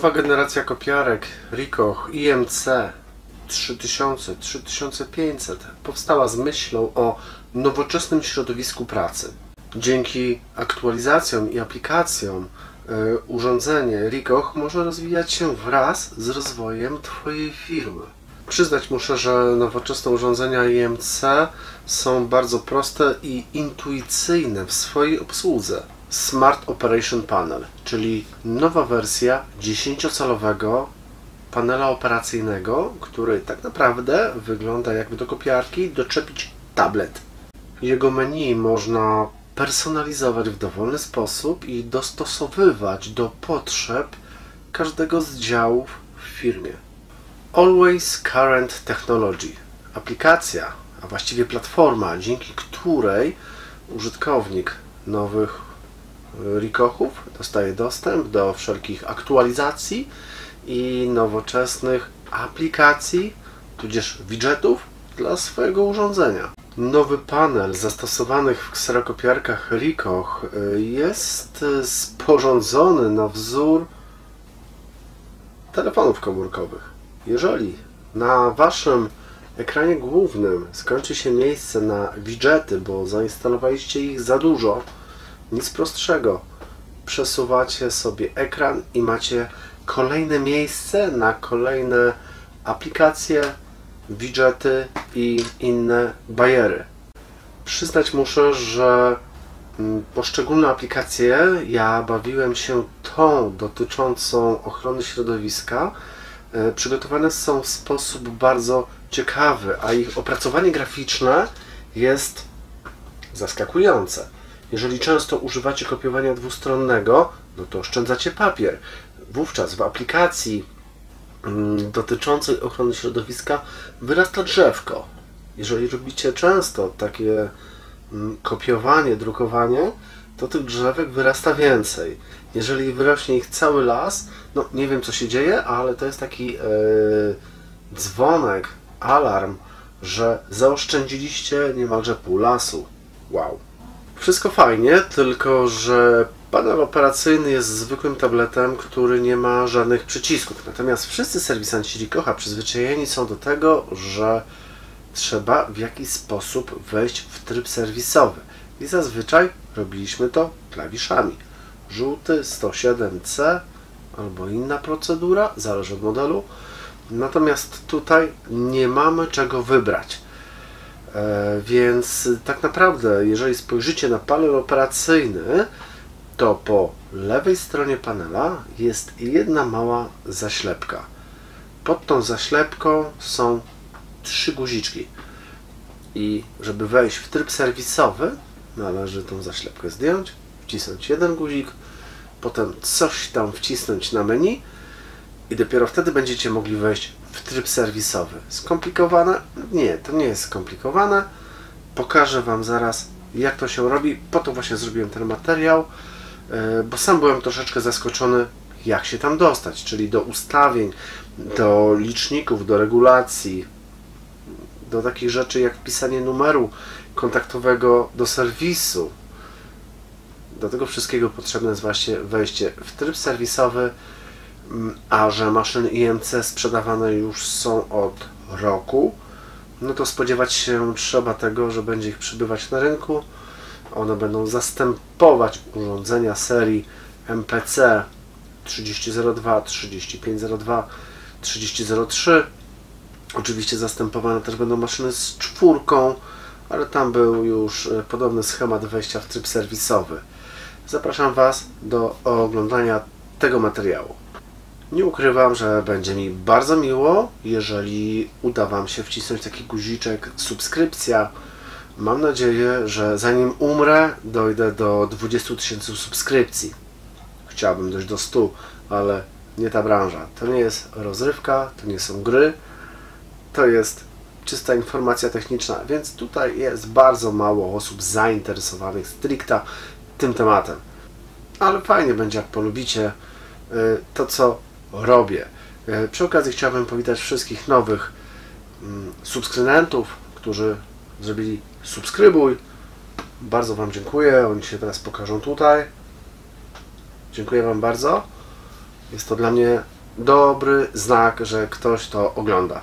Nowa generacja kopiarek Ricoh IMC 3000, 3500 powstała z myślą o nowoczesnym środowisku pracy. Dzięki aktualizacjom i aplikacjom urządzenie Ricoh może rozwijać się wraz z rozwojem Twojej firmy. Przyznać muszę, że nowoczesne urządzenia IMC są bardzo proste i intuicyjne w swojej obsłudze. Smart Operation Panel, czyli nowa wersja 10-calowego panela operacyjnego, który tak naprawdę wygląda, jakby do kopiarki doczepić tablet. Jego menu można personalizować w dowolny sposób i dostosowywać do potrzeb każdego z działów w firmie. Always Current Technology. Aplikacja, a właściwie platforma, dzięki której użytkownik nowych Ricohów dostaje dostęp do wszelkich aktualizacji i nowoczesnych aplikacji, tudzież widgetów dla swojego urządzenia. Nowy panel zastosowanych w kserokopiarkach Ricoh jest sporządzony na wzór telefonów komórkowych. Jeżeli na Waszym ekranie głównym skończy się miejsce na widgety, bo zainstalowaliście ich za dużo, nic prostszego. Przesuwacie sobie ekran i macie kolejne miejsce na kolejne aplikacje, widgety i inne bajery. Przyznać muszę, że poszczególne aplikacje, ja bawiłem się tą dotyczącą ochrony środowiska, przygotowane są w sposób bardzo ciekawy, a ich opracowanie graficzne jest zaskakujące. Jeżeli często używacie kopiowania dwustronnego, no to oszczędzacie papier. Wówczas w aplikacji dotyczącej ochrony środowiska wyrasta drzewko. Jeżeli robicie często takie kopiowanie, drukowanie, to tych drzewek wyrasta więcej. Jeżeli wyrośnie ich cały las, no nie wiem co się dzieje, ale to jest taki dzwonek, alarm, że zaoszczędziliście niemalże pół lasu. Wow. Wszystko fajnie, tylko że panel operacyjny jest zwykłym tabletem, który nie ma żadnych przycisków. Natomiast wszyscy serwisanci Ricoha przyzwyczajeni są do tego, że trzeba w jakiś sposób wejść w tryb serwisowy. I zazwyczaj robiliśmy to klawiszami. Żółty 107C albo inna procedura, zależy od modelu. Natomiast tutaj nie mamy czego wybrać. Więc tak naprawdę, jeżeli spojrzycie na panel operacyjny, to po lewej stronie panela jest jedna mała zaślepka. Pod tą zaślepką są 3 guziczki. I żeby wejść w tryb serwisowy, należy tą zaślepkę zdjąć, wcisnąć jeden guzik, potem coś tam wcisnąć na menu i dopiero wtedy będziecie mogli wejść w tryb serwisowy. Skomplikowane? Nie, to nie jest skomplikowane. Pokażę Wam zaraz, jak to się robi. Po to właśnie zrobiłem ten materiał, bo sam byłem troszeczkę zaskoczony, jak się tam dostać, czyli do ustawień, do liczników, do regulacji, do takich rzeczy jak wpisanie numeru kontaktowego do serwisu. Do tego wszystkiego potrzebne jest właśnie wejście w tryb serwisowy, a że maszyny IMC sprzedawane już są od roku, no to spodziewać się trzeba tego, że będzie ich przybywać na rynku. One będą zastępować urządzenia serii MPC 3002, 3502, 3003. Oczywiście zastępowane też będą maszyny z 4, ale tam był już podobny schemat wejścia w tryb serwisowy. Zapraszam Was do oglądania tego materiału. Nie ukrywam, że będzie mi bardzo miło, jeżeli uda Wam się wcisnąć taki guziczek subskrypcja. Mam nadzieję, że zanim umrę, dojdę do 20 000 subskrypcji. Chciałbym dojść do 100, ale nie ta branża. To nie jest rozrywka, to nie są gry, to jest czysta informacja techniczna, więc tutaj jest bardzo mało osób zainteresowanych stricte tym tematem. Ale fajnie będzie, jak polubicie to, co robię. Przy okazji chciałbym powitać wszystkich nowych subskrybentów, którzy zrobili subskrybuj. Bardzo Wam dziękuję. Oni się teraz pokażą tutaj. Dziękuję Wam bardzo. Jest to dla mnie dobry znak, że ktoś to ogląda.